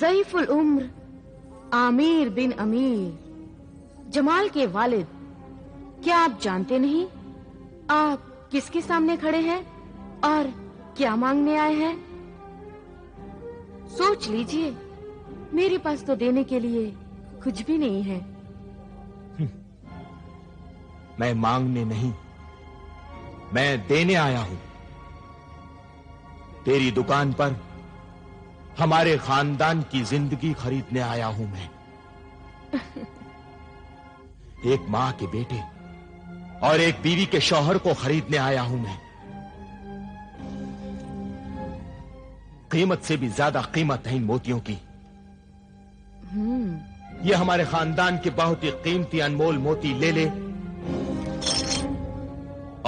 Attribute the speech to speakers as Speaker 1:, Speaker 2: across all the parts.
Speaker 1: ज़ईफुल उम्र आमिर बिन अमीर, जमाल के वालिद, क्या आप जानते नहीं आप किसके सामने खड़े हैं और क्या मांगने आए हैं? सोच लीजिए, मेरे पास तो देने के लिए कुछ भी नहीं है।
Speaker 2: मैं मांगने नहीं, मैं देने आया हूं। तेरी दुकान पर हमारे खानदान की जिंदगी खरीदने आया हूं मैं। एक मां के बेटे और एक बीवी के शौहर को खरीदने आया हूं मैं। कीमत से भी ज्यादा कीमत है इन मोतियों की। ये हमारे खानदान के बहुत ही कीमती अनमोल मोती ले ले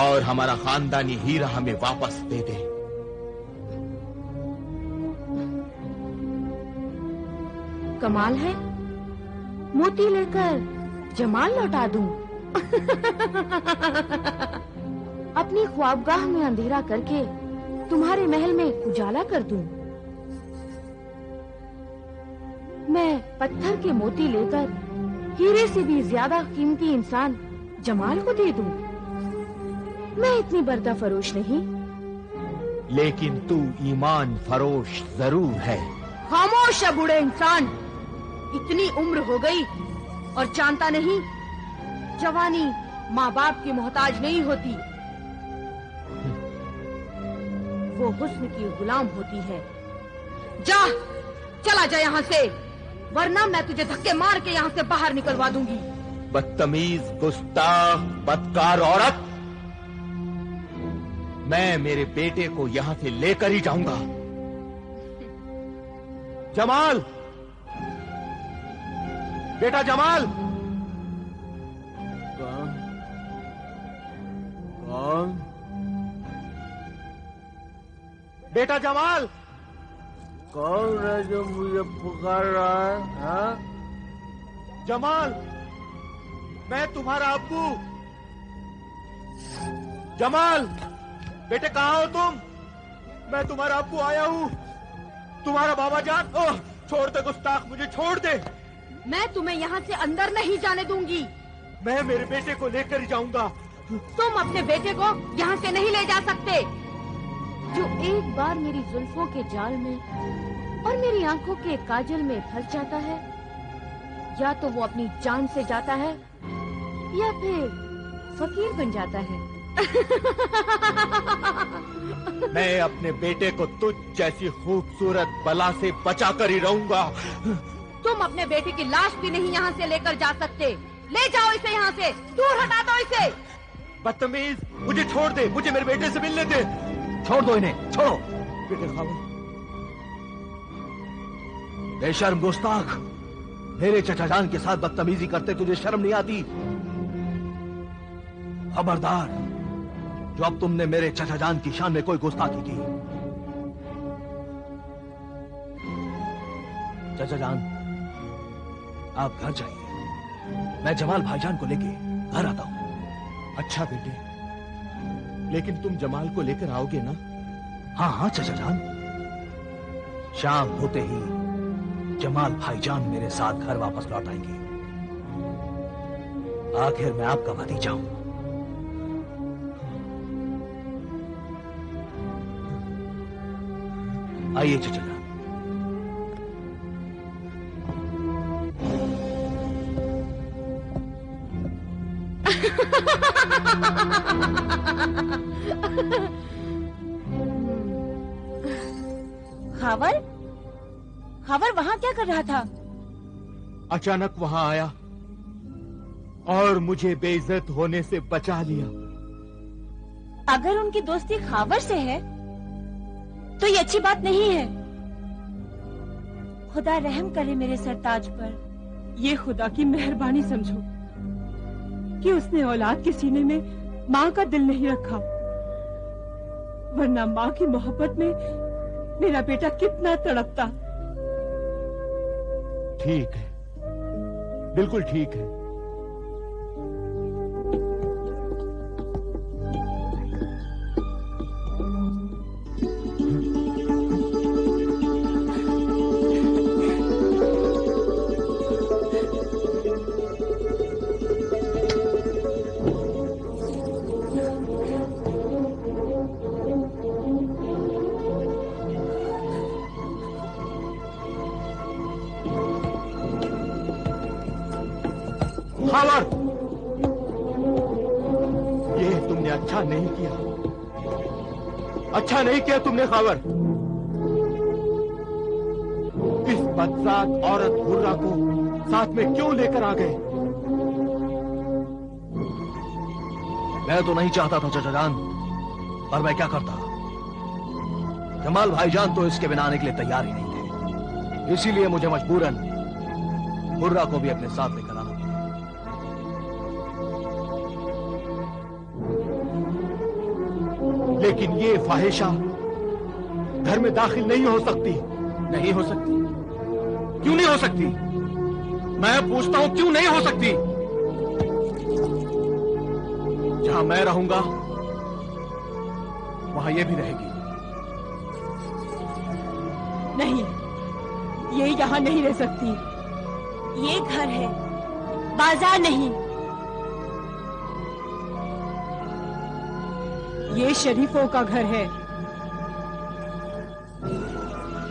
Speaker 2: और हमारा खानदानी हीरा हमें वापस दे दे।
Speaker 1: कमाल है, मोती लेकर जमाल लौटा दूं। अपनी ख्वाबगाह में अंधेरा करके तुम्हारे महल में उजाला कर दूं। मैं पत्थर के मोती लेकर हीरे से भी ज्यादा कीमती इंसान जमाल को दे दूं। मैं इतनी बर्दा फरोश नहीं।
Speaker 2: लेकिन तू ईमान फरोश जरूर है।
Speaker 1: खामोश है बूढ़े इंसान, इतनी उम्र हो गई और जानता नहीं जवानी माँ बाप की मोहताज नहीं होती, वो हुस्न की गुलाम होती है। जा, चला जा यहाँ से, वरना मैं तुझे धक्के मार के यहाँ से बाहर निकलवा दूंगी।
Speaker 2: बदतमीज, गुस्ताख, बदकार औरत, मैं मेरे बेटे को यहाँ से लेकर ही जाऊंगा। जमाल, बेटा जमाल।
Speaker 3: कौन?
Speaker 2: बेटा जमाल।
Speaker 3: कौन है जो मुझे पुकार रहा है? हाँ?
Speaker 2: जमाल, मैं तुम्हारा अब्बू। जमाल, बेटे कहाँ हो तुम? मैं तुम्हारा अब्बू आया हूँ, तुम्हारा बाबा जान। ओह, छोड़ दे गुस्ताख, मुझे छोड़ दे।
Speaker 1: मैं तुम्हें यहाँ से अंदर नहीं जाने दूंगी।
Speaker 2: मैं मेरे बेटे को लेकर ही जाऊंगा।
Speaker 1: तुम अपने बेटे को यहाँ से नहीं ले जा सकते। जो एक बार मेरी जुल्फों के जाल में और मेरी आंखों के काजल में फंस जाता है, या तो वो अपनी जान से जाता है या फिर फकीर बन जाता है।
Speaker 2: मैं अपने बेटे को तुझ जैसी खूबसूरत बला से बचा कर ही रहूंगा।
Speaker 1: तुम अपने बेटे की लाश भी नहीं यहाँ से लेकर जा सकते। ले जाओ इसे यहाँ से, दूर हटा दो इसे।
Speaker 2: बदतमीज, मुझे छोड़ दे, मुझे मेरे बेटे से मिलने दे।
Speaker 3: छोड़ दो इन्हें, छोड़ो।
Speaker 2: बेटे खामोश।
Speaker 3: बेशर्म गुस्ताख, मेरे चचा जान के साथ बदतमीजी करते तुझे शर्म नहीं आती? खबरदार, जो अब तुमने मेरे चचा जान की शान में कोई गुस्ताखी की। चचा जान, आप घर जाइए, मैं जमाल भाईजान को लेके घर आता हूं।
Speaker 2: अच्छा बेटे, लेकिन तुम जमाल को लेकर आओगे ना?
Speaker 3: हाँ हाँ चचा जान, शाम होते ही जमाल भाईजान मेरे साथ घर वापस लौट आएंगे। आखिर मैं आपका भतीजा हूं। आइए चचा जान।
Speaker 1: खावर, खावर वहाँ क्या कर रहा था?
Speaker 2: अचानक वहां आया और मुझे बेइज्जत होने से बचा लिया।
Speaker 1: अगर उनकी दोस्ती खावर से है तो ये अच्छी बात नहीं है। खुदा रहम करे मेरे सरताज पर।
Speaker 4: ये खुदा की मेहरबानी समझो कि उसने औलाद के सीने में माँ का दिल नहीं रखा, वरना माँ की मोहब्बत में मेरा बेटा कितना तड़पता।
Speaker 2: ठीक है, बिल्कुल ठीक है। खावर, ये तुमने अच्छा नहीं किया, अच्छा नहीं किया तुमने खावर। इस बदजात औरत हुर्रा को साथ में क्यों लेकर आ गए?
Speaker 3: मैं तो नहीं चाहता था चाचा जान, पर मैं क्या करता। जमाल भाईजान तो इसके बिना आने के लिए तैयार ही नहीं थे, इसीलिए मुझे मजबूरन हुर्रा को भी अपने साथ लेकर आना पड़ा।
Speaker 2: लेकिन ये फाहिशा घर में दाखिल नहीं हो सकती।
Speaker 3: नहीं हो सकती? क्यों नहीं हो सकती? मैं पूछता हूं, क्यों नहीं हो सकती? जहां मैं रहूंगा वहां ये भी रहेगी।
Speaker 4: नहीं, ये यहाँ नहीं रह सकती। ये घर है, बाजार नहीं। ये शरीफों का घर है।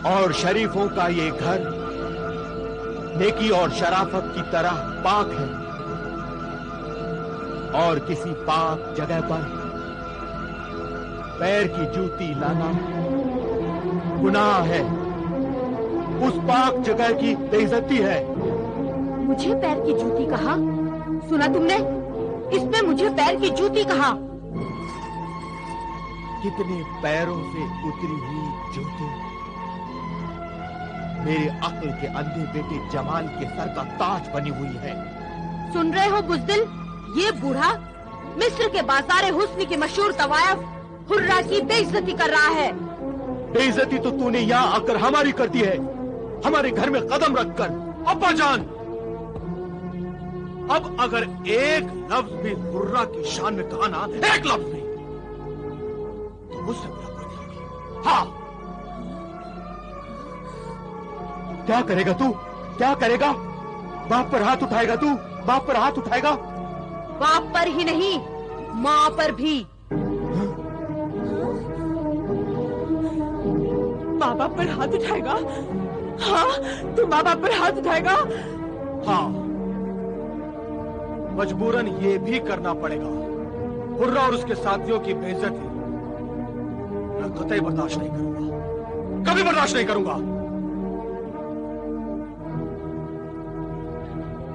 Speaker 2: और शरीफों का ये घर नेकी और शराफत की तरह पाक है, और किसी पाक जगह पर पैर की जूती लाना गुनाह है। उस पाक जगह की बेइज्जती है।
Speaker 1: मुझे पैर की जूती कहा? सुना तुमने? इसने मुझे पैर की जूती कहा।
Speaker 2: कितने पैरों से उतरी हुई जूती मेरे अक्ल के अंधे बेटे जमाल के सर का ताज बनी हुई है।
Speaker 1: सुन रहे हो बुज़दिल? ये बूढ़ा मिस्र के बाजार हुस्न की मशहूर तवायफ हुर्रा की बेइज्जती कर रहा है।
Speaker 2: बेइज्जती तो तूने यहाँ आकर हमारी कर दी है, हमारे घर में कदम रखकर।
Speaker 3: अब्बा जान, अब अगर एक लफ्ज भी हुर्रा की शान में कहा ना, एक लफ्ज भी, तो मुझसे बुरा कोई नहीं होगा। हाँ,
Speaker 2: क्या करेगा तू? क्या करेगा? बाप पर हाथ उठाएगा तू? बाप पर हाथ उठाएगा?
Speaker 1: बाप पर ही नहीं, माँ पर भी।
Speaker 4: माँ बाप पर हाथ उठाएगा? हाँ, तू माँ बाप पर हाथ उठाएगा?
Speaker 3: हाँ, मजबूरन ये भी करना पड़ेगा। हुर्रा और उसके साथियों की बेइज्जती मैं कतई बर्दाश्त नहीं करूंगा, कभी बर्दाश्त नहीं करूंगा।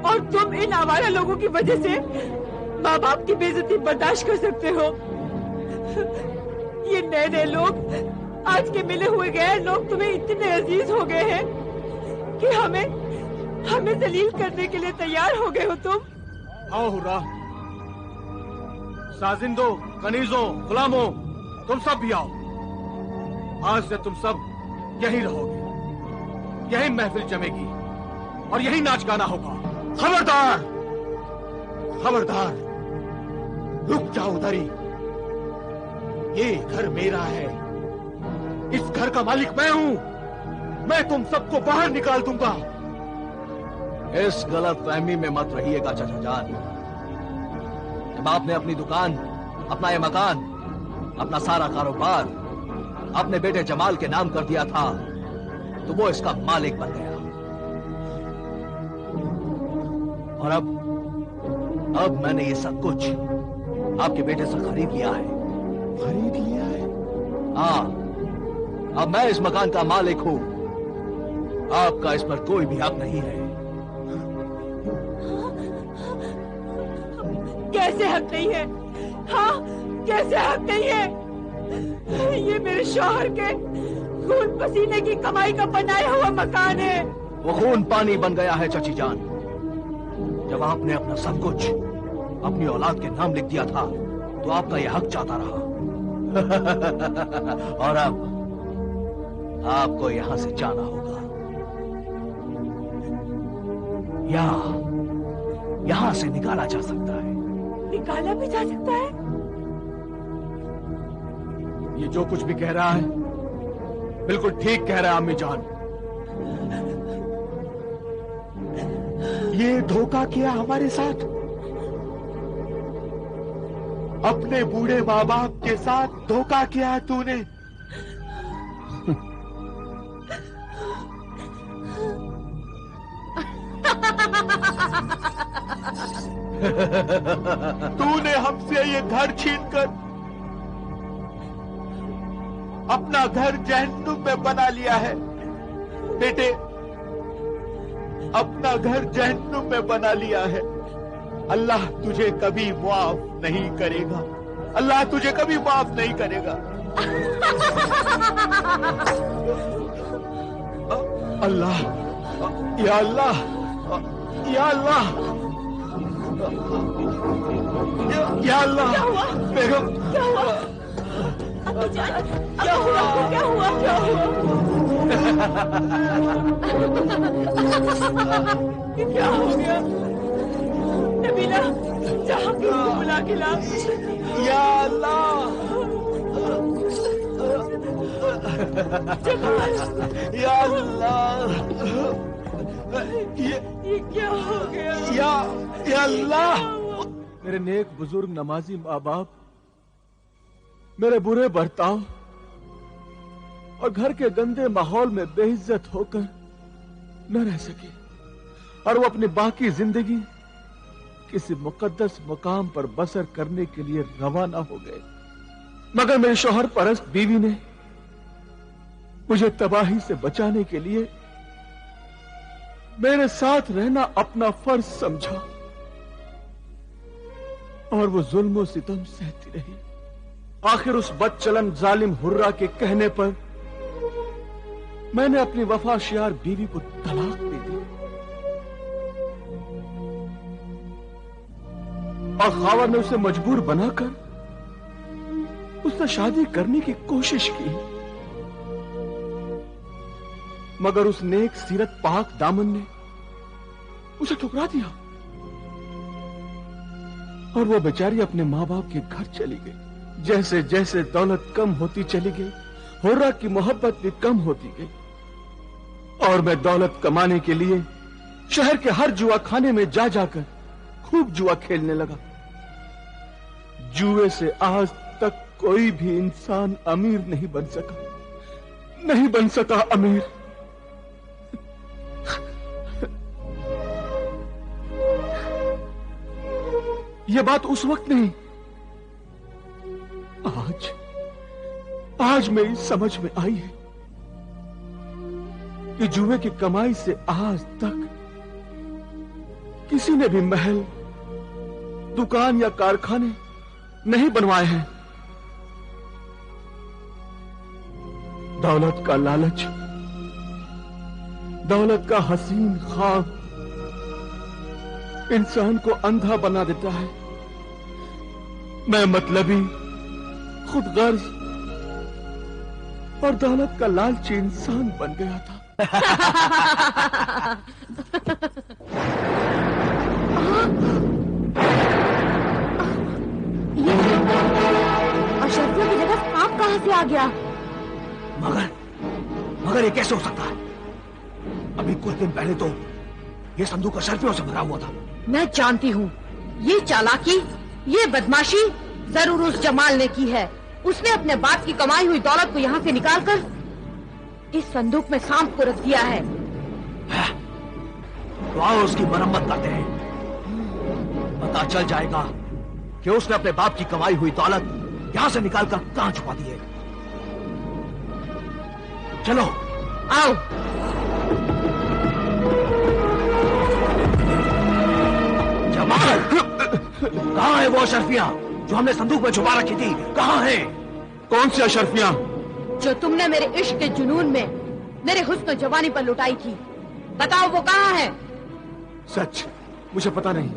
Speaker 4: और तुम इन आवारा लोगों की वजह से माँ बाप की बेइज्जती बर्दाश्त कर सकते हो? ये नए नए लोग, आज के मिले हुए गैर लोग तुम्हें इतने अजीज हो गए हैं कि हमें जलील करने के लिए तैयार हो गए हो तुम।
Speaker 3: आओ हुर्रा, साजिंदो, कनीजों, गुलामों, तुम सब भी आओ। आज से तुम सब यहीं रहोगे, यहीं महफिल जमेगी और यहीं नाच गाना होगा।
Speaker 2: खबरदार, खबरदार, रुक जाओ उधरी। ये घर मेरा है, इस घर का मालिक मैं हूं। मैं तुम सबको बाहर निकाल दूंगा।
Speaker 3: इस गलत फहमी में मत रहिएगा चाचा जान। जब आपने अपनी दुकान, अपना ये मकान, अपना सारा कारोबार अपने बेटे जमाल के नाम कर दिया था, तो वो इसका मालिक बन गया। और अब मैंने ये सब कुछ आपके बेटे से खरीद लिया है।
Speaker 2: खरीद लिया है?
Speaker 3: हाँ, अब मैं इस मकान का मालिक हूं। आपका इस पर कोई भी हक नहीं है।
Speaker 4: कैसे हक नहीं है? हाँ, कैसे हक नहीं है? ये मेरे शौहर के खून पसीने की कमाई का बनाया हुआ मकान है।
Speaker 3: वो खून पानी बन गया है चाची जान। जब आपने अपना सब कुछ अपनी औलाद के नाम लिख दिया था, तो आपका यह हक चाहता रहा। और अब आपको यहां से जाना होगा, या यहां से निकाला जा सकता है।
Speaker 4: निकाला भी जा सकता है?
Speaker 3: ये जो कुछ भी कह रहा है बिल्कुल ठीक कह रहा है अम्मी जान।
Speaker 2: ये धोखा किया हमारे साथ, अपने बूढ़े माँ बाप के साथ धोखा किया है तूने। तूने हमसे ये घर छीनकर अपना घर जहन्नुम में बना लिया है। बेटे, अपना घर जहन्नुम में बना लिया है। अल्लाह तुझे कभी माफ नहीं करेगा। अल्लाह तुझे कभी माफ नहीं करेगा। अल्लाह, या अल्लाह, या अल्लाह, या अल्लाह, बेगम,
Speaker 4: क्या हुआ? क्या हुआ? क्या हुआ? क्या हुआ? क्या हो गया? नबीला, जहाँ की बुला के ला।
Speaker 2: या अल्लाह, या अल्लाह,
Speaker 4: ये क्या हो गया?
Speaker 2: या अल्लाह।
Speaker 3: मेरे नेक बुजुर्ग नमाजी माँ बाप मेरे बुरे बर्ताव और घर के गंदे माहौल में बेइज्जत होकर न रह सके और वो अपनी बाकी जिंदगी किसी मुकद्दस मुकाम पर बसर करने के लिए रवाना हो गए। मगर मेरे शौहर परस्त बीवी ने मुझे तबाही से बचाने के लिए मेरे साथ रहना अपना फर्ज समझा और वो जुल्म सितम सहती रही। आखिर उस बदचलन जालिम हुर्रा के कहने पर मैंने अपनी वफाशियार बीवी को तलाक दे दी और खावर ने उसे मजबूर बनाकर उससे शादी करने की कोशिश की। मगर उस नेक सीरत पाक दामन ने उसे ठुकरा दिया और वो बेचारी अपने मां बाप के घर चली गई। जैसे जैसे दौलत कम होती चली गई, हुर्रा की मोहब्बत भी कम होती गई और मैं दौलत कमाने के लिए शहर के हर जुआ खाने में जा जाकर खूब जुआ खेलने लगा। जुए से आज तक कोई भी इंसान अमीर नहीं बन सका अमीर। यह बात उस वक्त नहीं, आज मेरी समझ में आई है कि जुए की कमाई से आज तक किसी ने भी महल, दुकान या कारखाने नहीं बनवाए हैं। दौलत का लालच, दौलत का हसीन ख्वाब इंसान को अंधा बना देता है। मैं मतलबी, खुदगर्ज और दौलत का लालची इंसान बन गया था।
Speaker 1: अशरफियों की जगह सांप कहां से आ गया?
Speaker 3: मगर ये कैसे हो सकता है? अभी कुछ दिन पहले तो ये संदूक अशरफियों से भरा हुआ था।
Speaker 1: मैं जानती हूँ ये चालाकी, ये बदमाशी जरूर उस जमाल ने की है। उसने अपने बाप की कमाई हुई दौलत को यहाँ से निकालकर इस संदूक में सांप को रख दिया है।
Speaker 3: तो आओ उसकी मरम्मत करते हैं। पता चल जाएगा कि उसने अपने बाप की कमाई हुई दौलत यहाँ से निकालकर कहाँ छुपा दी है। चलो
Speaker 1: आओ।
Speaker 3: जमाल, कहाँ है वो अशरफियाँ जो हमने संदूक में छुपा रखी थी? कहाँ है?
Speaker 2: कौन सी अशरफियाँ?
Speaker 1: जो तुमने मेरे इश्क के जुनून में मेरे हुस्न जवानी पर लुटाई थी। बताओ वो कहाँ है?
Speaker 2: सच मुझे पता नहीं।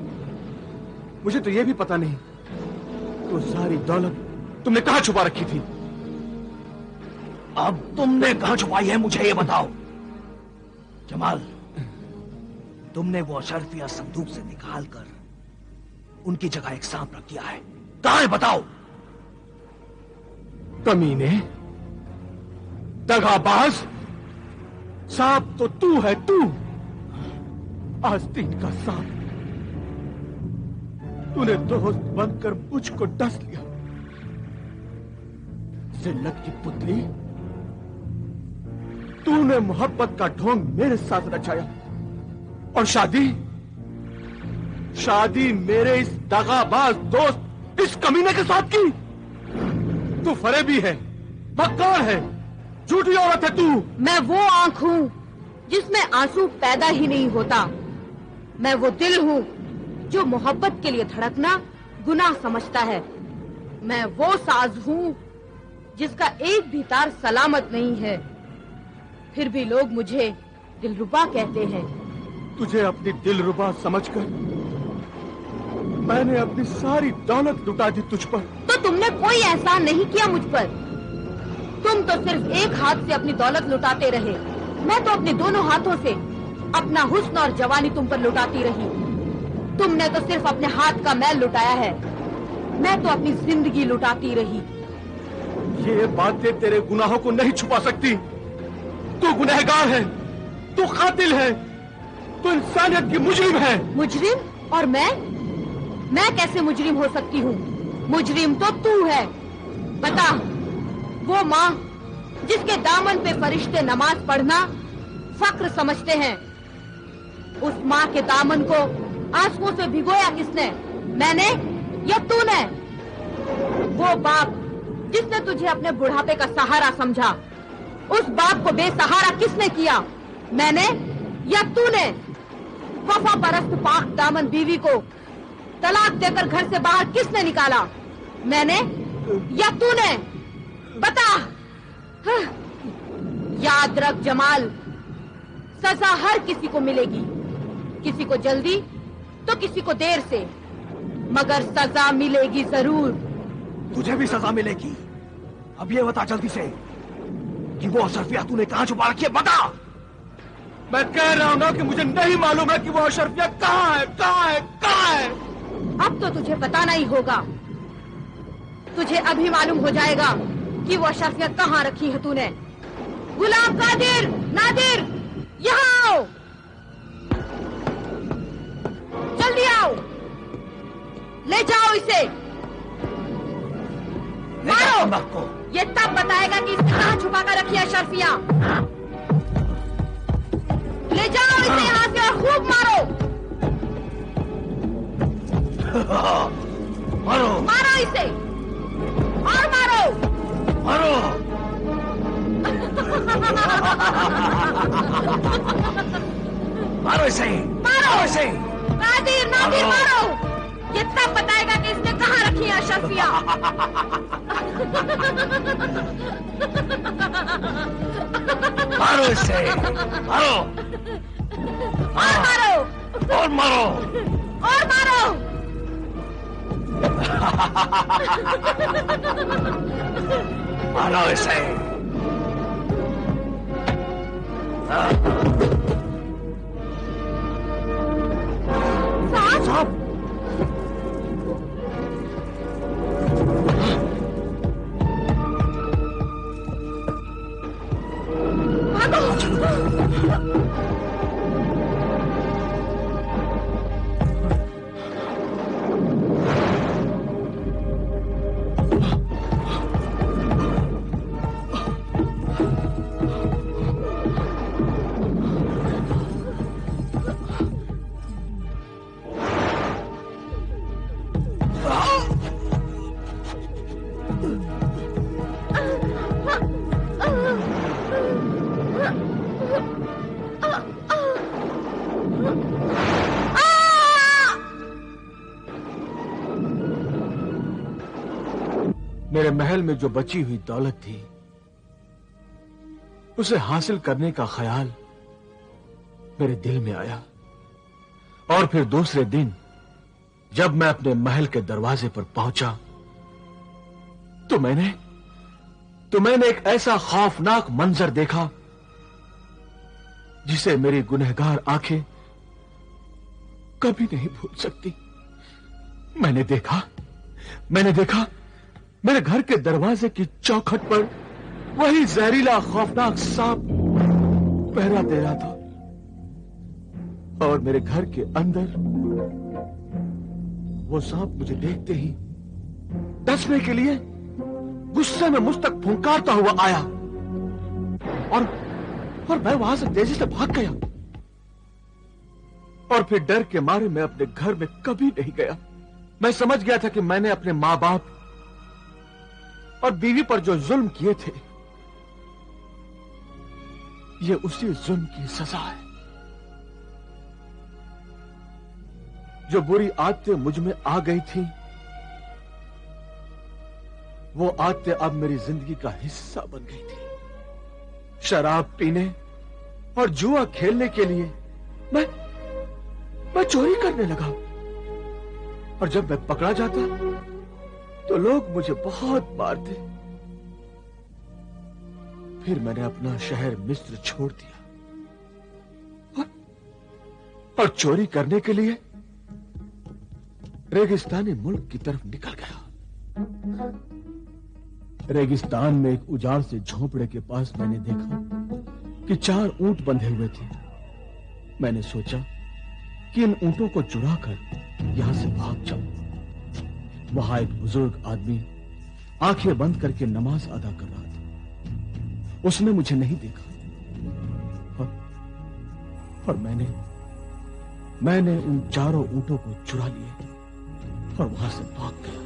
Speaker 2: मुझे तो ये भी पता नहीं तो सारी दौलत तुमने कहाँ छुपा रखी थी।
Speaker 3: अब तुमने कहाँ छुपाई है मुझे ये बताओ। जमाल, तुमने वो अशरफिया संदूक से निकालकर उनकी जगह एक सांप रख दिया है। कहाँ है बताओ।
Speaker 2: कमीने, दगाबाज, सांप तो तू है, तू आस्तीन का सांप। तूने दोस्त बनकर मुझको डस लिया। जिल्लत की पुतली, तूने मोहब्बत का ढोंग मेरे साथ रचाया और शादी शादी मेरे इस दगाबाज दोस्त इस कमीने के साथ की? तू फरेबी है, मक्कार है, झूठी औरत है तू।
Speaker 1: मैं वो आंख हूँ जिसमें आंसू पैदा ही नहीं होता। मैं वो दिल हूँ जो मोहब्बत के लिए धड़कना गुनाह समझता है। मैं वो साज हूँ जिसका एक भी तार सलामत नहीं है, फिर भी लोग मुझे दिलरुबा कहते हैं।
Speaker 2: तुझे अपनी दिलरुबा समझकर मैंने अपनी सारी दौलत लुटा दी तुझ पर।
Speaker 1: तो तुमने कोई एहसान नहीं किया मुझ पर। तुम तो सिर्फ एक हाथ से अपनी दौलत लुटाते रहे। मैं तो अपने दोनों हाथों से अपना हुस्न और जवानी तुम पर लुटाती रही। तुमने तो सिर्फ अपने हाथ का मैल लुटाया है, मैं तो अपनी जिंदगी लुटाती रही।
Speaker 2: ये बातें तेरे गुनाहों को नहीं छुपा सकती। तू गुनहगार है, तू कातिल है, तू इंसानियत की मुजरिम है।
Speaker 1: मुजरिम? और मैं कैसे मुजरिम हो सकती हूँ? मुजरिम तो तू है। बता, वो माँ जिसके दामन पे फरिश्ते नमाज पढ़ना फक्र समझते हैं, उस माँ के दामन को आंसुओं से भिगोया किसने? मैंने या तूने? वो बाप जिसने तुझे अपने बुढ़ापे का सहारा समझा, उस बाप को बेसहारा किसने किया? मैंने या तूने? वफा परस्त पाक दामन बीवी को तलाक देकर घर से बाहर किसने निकाला? मैंने या तूने? बता। याद रख जमाल, सजा हर किसी को मिलेगी, किसी को जल्दी तो किसी को देर से, मगर सजा मिलेगी जरूर।
Speaker 3: तुझे भी सजा मिलेगी। अब ये बता जल्दी से कि वो अशरफिया तूने कहाँ छुपा रखी है, बता।
Speaker 2: मैं कह रहा हूँ ना कि मुझे नहीं मालूम है कि वो अशरफिया कहाँ है, कहाँ है, कहाँ है।
Speaker 1: अब तो तुझे बताना ही होगा। तुझे अभी मालूम हो जाएगा कि वो अशरफिया कहाँ रखी है तूने। गुलाम कादिर, नादिर, यहाँ आओ, जल्दी आओ, ले जाओ इसे, मारो। ये तब बताएगा कि इसने कहाँ छुपा कर रखी है अशरफिया। ले जाओ इसे यहाँ से और खूब मारो।
Speaker 3: मारो,
Speaker 1: मारो इसे और मारो,
Speaker 3: मारो। मारो इसे,
Speaker 1: मारो
Speaker 3: इसे।
Speaker 1: नादिर, नादिर, मारो। ये तब बताएगा कि इसने कहाँ रखी है अशरफिया।
Speaker 3: मारो इसे, मारो।
Speaker 1: और मारो,
Speaker 3: और मारो,
Speaker 1: और मारो।
Speaker 3: मारो इसे।
Speaker 1: साहब,
Speaker 2: मेरे महल में जो बची हुई दौलत थी, उसे हासिल करने का ख्याल मेरे दिल में आया। और फिर दूसरे दिन जब मैं अपने महल के दरवाजे पर पहुंचा तो मैंने एक ऐसा खौफनाक मंजर देखा जिसे मेरी गुनहगार आंखें कभी नहीं भूल सकती। मैंने देखा मेरे घर के दरवाजे की चौखट पर वही जहरीला खौफनाक सांप पहरा दे रहा था, और मेरे घर के अंदर वो सांप मुझे देखते ही डसने के लिए गुस्से में मुझ तक फुंकारता हुआ आया, और मैं वहां से तेजी से भाग गया। और फिर डर के मारे मैं अपने घर में कभी नहीं गया। मैं समझ गया था कि मैंने अपने मां बाप और बीवी पर जो जुल्म किए थे, ये उसी जुल्म की सजा है। जो बुरी आदतें मुझ में आ गई थी, वो आदतें अब मेरी जिंदगी का हिस्सा बन गई थी। शराब पीने और जुआ खेलने के लिए मैं चोरी करने लगा, और जब मैं पकड़ा जाता तो लोग मुझे बहुत मारते। फिर मैंने अपना शहर मिस्र छोड़ दिया और चोरी करने के लिए रेगिस्तानी मुल्क की तरफ निकल गया। रेगिस्तान में एक उजाड़ से झोंपड़े के पास मैंने देखा कि 4 ऊंट बंधे हुए थे। मैंने सोचा कि इन ऊंटों को चुराकर यहां से भाग जाऊं। वहां एक बुजुर्ग आदमी आंखें बंद करके नमाज अदा कर रहा था। उसने मुझे नहीं देखा और मैंने उन 4 ऊंटों को चुरा लिया और वहां से भाग गया।